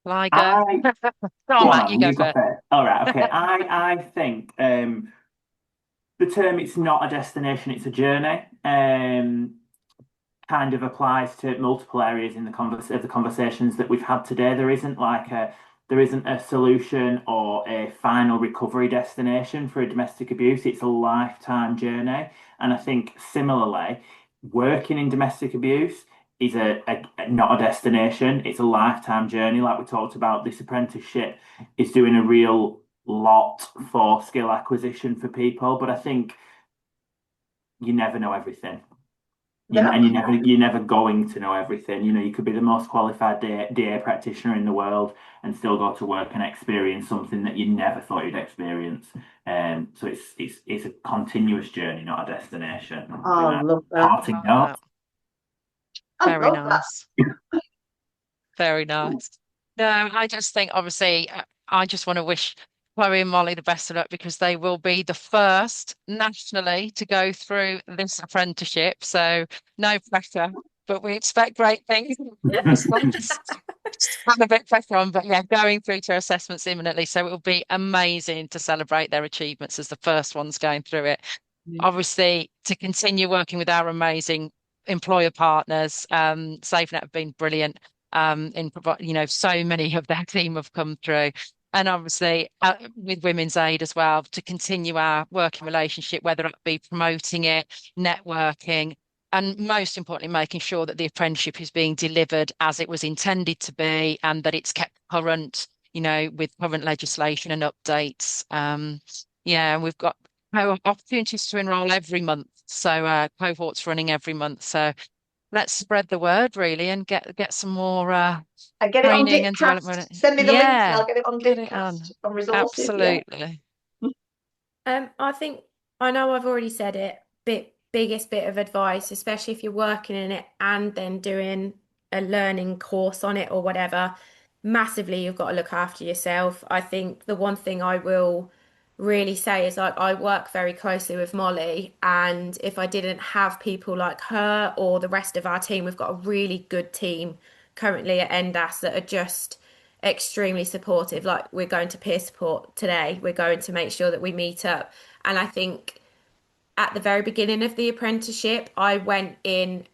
Will I go? Go on, Matt, you go first. All right, okay. I think the term "it's not a destination, it's a journey" kind of applies to multiple areas in the conversations that we've had today. There isn't a solution or a final recovery destination for a domestic abuse. It's a lifetime journey, and I think similarly, working in domestic abuse is not a destination. It's a lifetime journey. Like we talked about, this apprenticeship is doing a real lot for skill acquisition for people, but I think you never know everything. And you're never going to know everything. You could be the most qualified DA practitioner in the world and still go to work and experience something that you never thought you'd experience. So it's a continuous journey, not a destination. Oh, I love that. Very nice. Very nice. No, I just think, obviously, I just want to wish Chloe and Mollie the best of luck because they will be the first nationally to go through this apprenticeship. So no pressure, but we expect great things. Have a bit pressure on, but yeah, going through to assessments imminently. So it will be amazing to celebrate their achievements as the first ones going through it. Obviously, to continue working with our amazing employer partners, SafeNet have been brilliant in providing, so many of their team have come through. And obviously with Women's Aid as well, to continue our working relationship, whether it be promoting it, networking, and most importantly, making sure that the apprenticeship is being delivered as it was intended to be and that it's kept current, with current legislation and updates. And we've got opportunities to enroll every month. So cohorts running every month. So let's spread the word really and get some more and get training it on and development. Send me the links and I'll get it on Dipcast on resources. Absolutely. I think I know I've already said it, biggest bit of advice, especially if you're working in it and then doing a learning course on it or whatever, massively you've got to look after yourself. I think the one thing I will really say is I work very closely with Mollie, and if I didn't have people like her or the rest of our team, we've got a really good team currently at NDAS that are just extremely supportive. Like, we're going to peer support today. We're going to make sure that we meet up. And I think at the very beginning of the apprenticeship, I went in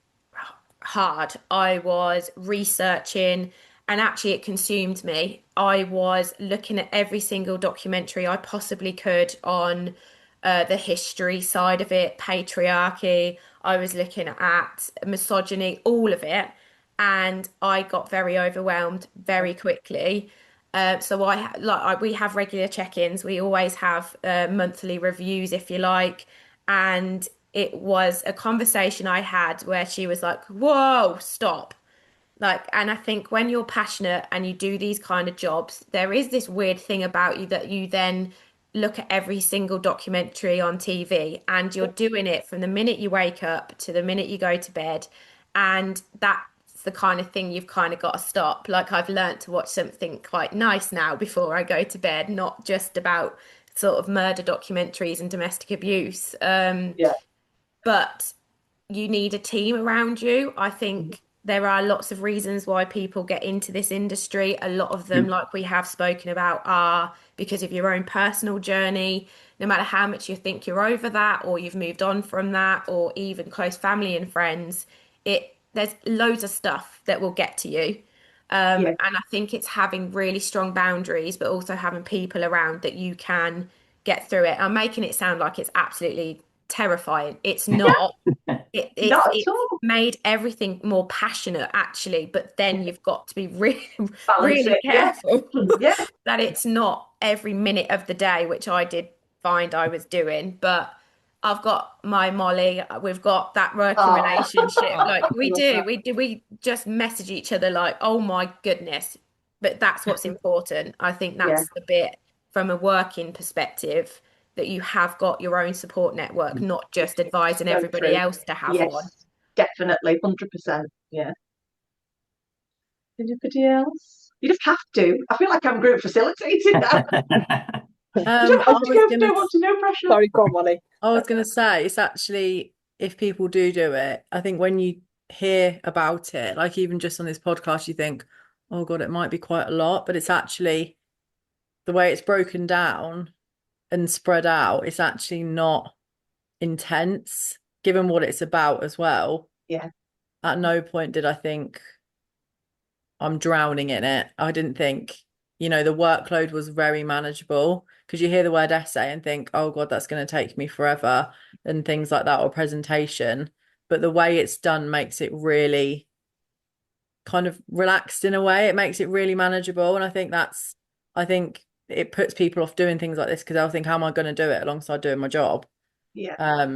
hard. I was researching, and actually it consumed me. I was looking at every single documentary I possibly could on the history side of it, patriarchy. I was looking at misogyny, all of it, and I got very overwhelmed very quickly. So we have regular check-ins. We always have monthly reviews, if you like, and it was a conversation I had where she was like, "Whoa, stop." Like, and I think when you're passionate and you do these kind of jobs, there is this weird thing about you that you then look at every single documentary on TV, and you're doing it from the minute you wake up to the minute you go to bed. And that's the kind of thing you've kind of got to stop. Like, I've learned to watch something quite nice now before I go to bed, not just about sort of murder documentaries and domestic abuse. Yeah. But you need a team around you. I think there are lots of reasons why people get into this industry. A lot of them, like we have spoken about, are because of your own personal journey. No matter how much you think you're over that, or you've moved on from that, or even close family and friends, there's loads of stuff that will get to you. Yeah. And I think it's having really strong boundaries, but also having people around that you can get through it. I'm making it sound like it's absolutely terrifying. It's not. Not at It's all. made everything more passionate, actually, but then you've got to be really, Balance really it. Yeah. careful Yeah. that it's not every minute of the day, which I did find I was doing. But I've got my Molly, we've got that working Oh. relationship. Like, I love that. we just message each other like, oh my goodness. But that's what's important. I think Yeah. that's the bit from a working perspective, that you have got your own support network, not just advising So everybody true. else to have one. Yes, definitely, 100%. Yeah. Anybody else? You just have to. I feel like I'm group facilitating now. You don't have to go if you don't want to, no pressure. Sorry, go on, Molly. I was going to say, it's actually, if people do it, I think when you hear about it, like even just on this podcast, you think, oh God, it might be quite a lot, but it's actually the way it's broken down and spread out, it's actually not intense, given what it's about as well. Yeah. At no point did I think I'm drowning in it. I didn't think, the workload was very manageable, because you hear the word essay and think, oh God, that's going to take me forever, and things like that, or presentation. But the way it's done makes it really kind of relaxed in a way. It makes it really manageable. And I think it puts people off doing things like this, because they'll think, how am I going to do it alongside doing my job? Yeah.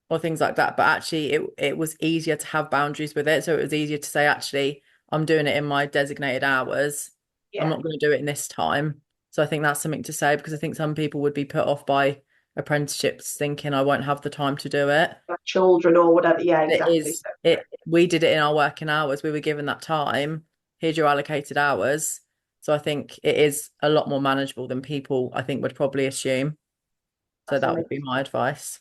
Or things like that. But actually it was easier to have boundaries with it. So it was easier to say, actually, I'm doing it in my designated hours. Yeah. I'm not going to do it in this time. So I think that's something to say, because I think some people would be put off by apprenticeships thinking I won't have the time to do it. Like children or whatever. Yeah, exactly. We did it in our working hours. We were given that time. Here's your allocated hours. So I think it is a lot more manageable than people, I think, would probably assume. So that would be my advice.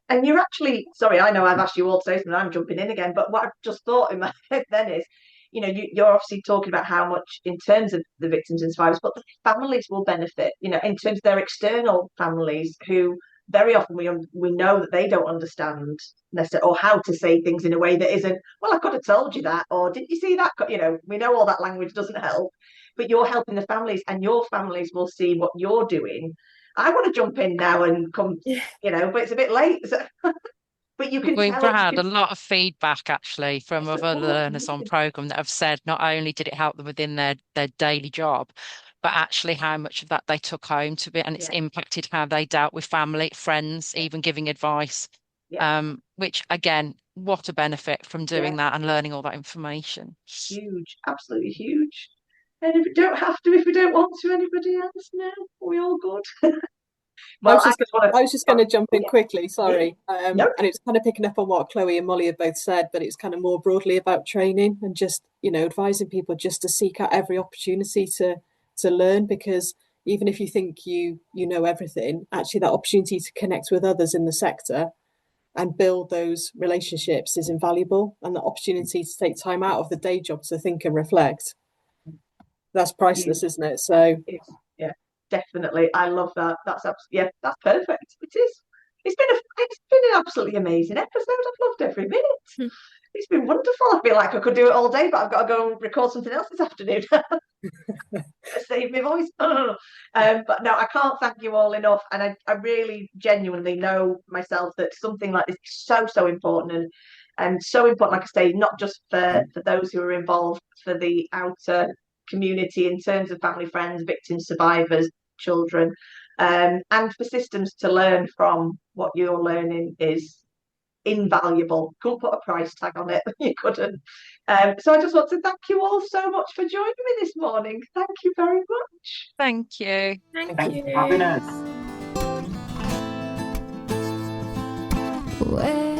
And you're actually, sorry, I know I've asked you all to say something, I'm jumping in again, but what I've just thought in my head then is, you're obviously talking about how much in terms of the victims and survivors, but the families will benefit, in terms of their external families, who very often we know that they don't understand necessarily, or how to say things in a way that isn't, well, I could have told you that, or didn't you see that? We know all that language doesn't help, but you're helping the families, and your families will see what you're doing. I want to jump in now and come, but it's a bit late. So but you can We've tell. had a lot of feedback actually from other learners on program that have said not only did it help them within their daily job, but actually how much of that they took home to it, and it's impacted how they dealt with family, friends, even giving advice. Which again, what a benefit from doing that and learning all that information. Huge, absolutely huge. And if we don't have to, if we don't want to, anybody else now? Are we all good? Well, I was just going to jump in quickly, sorry. And it's kind of picking up on what Chloe and Molly have both said, but it's kind of more broadly about training and just, advising people just to seek out every opportunity to learn, because even if you think you know everything, actually that opportunity to connect with others in the sector and build those relationships is invaluable, and the opportunity to take time out of the day job to think and reflect. That's priceless, isn't it? So yeah, definitely. I love that. That's that's perfect. It is. It's been an absolutely amazing episode. I've loved every minute. It's been wonderful. I feel like I could do it all day, but I've got to go and record something else this afternoon. Save my voice. But no, I can't thank you all enough. And I really genuinely know myself that something like this is so important and so important, like I say, not just for those who are involved, for the outer community in terms of family, friends, victims, survivors, children, and for systems to learn from. What you're learning is invaluable. Couldn't put a price tag on it. You couldn't. So I just want to thank you all so much for joining me this morning. Thank you very much. Thank you. Thank you. For having us. Where